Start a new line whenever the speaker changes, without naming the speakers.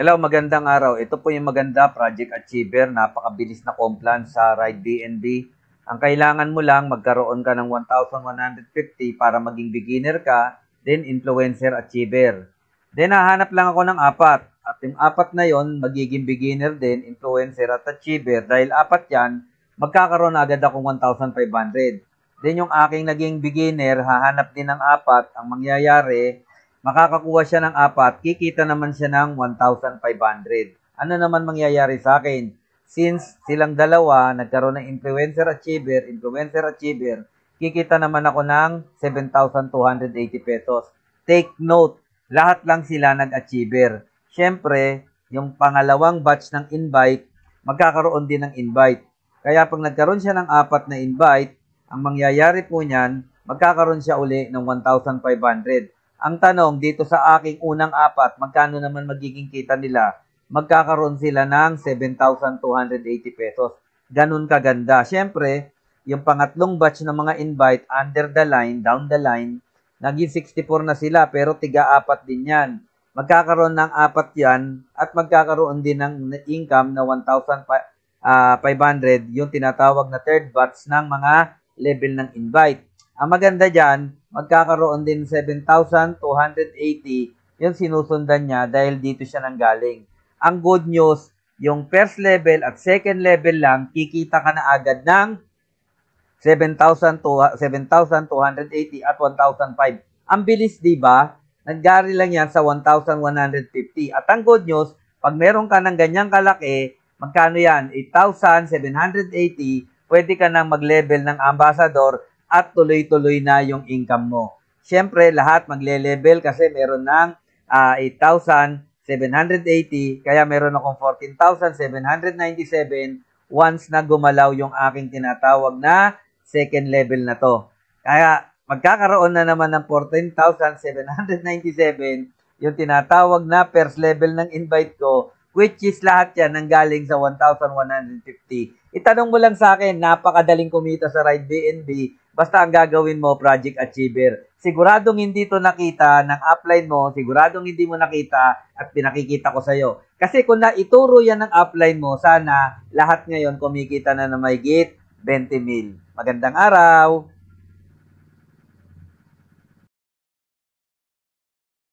Hello, magandang araw. Ito po yung maganda Project Achiever. Napakabilis na complan sa Ride BNB. Ang kailangan mo lang, magkaroon ka ng 1,150 para maging beginner ka, then influencer achiever. Then hahanap lang ako ng apat. At yung apat na yon magiging beginner din, influencer at achiever. Dahil apat yan, magkakaroon agad akong 1,500. Then yung aking naging beginner, hahanap din ng apat. Ang mangyayari, makakakuha siya ng apat, kikita naman siya ng 1,500. Ano naman mangyayari sa akin? Since silang dalawa, nagkaroon ng influencer achiever, kikita naman ako ng 7,280 pesos. Take note, lahat lang sila nag-achiever. Siyempre, yung pangalawang batch ng invite, magkakaroon din ng invite. Kaya pag nagkaroon siya ng apat na invite, ang mangyayari po niyan, magkakaroon siya uli ng 1,500. Ang tanong, dito sa aking unang apat, magkano naman magiging kita nila? Magkakaroon sila ng 7,280 pesos. Ganun kaganda. Siyempre, yung pangatlong batch ng mga invite, under the line, down the line, naging 64 na sila, pero tiga-apat din yan. Magkakaroon ng apat yan, at magkakaroon din ng income na 1,500, yung tinatawag na third batch ng mga level ng invite. Ang maganda dyan, magkakaroon din 7,280 yung sinusundan niya dahil dito siya nanggaling. Ang good news, yung first level at second level lang, kikita ka na agad ng 7,280 at 1,005. Ang bilis, di ba? Naggali lang yan sa 1,150. At ang good news, pag meron ka ng ganyang kalaki, magkano yan? 8,780, pwede ka nang mag-level ng ambassador at tuloy-tuloy na yung income mo. Siyempre, lahat magle-level kasi meron ng 8,780, kaya meron akong 14,797 once na gumalaw yung aking tinatawag na second level na to. Kaya magkakaroon na naman ng 14,797 yung tinatawag na first level ng invite ko, which is lahat yan nanggaling sa 1,150. Itanong mo lang sa akin, napakadaling kumita sa Ride BNB. Basta ang gagawin mo, Project Achiever. Siguradong hindi to nakita ng upline mo, siguradong hindi mo nakita at pinakikita ko sa'yo. Kasi kung naituro yan ng upline mo, sana lahat ngayon kumikita na na may gate 20 mil. Magandang araw!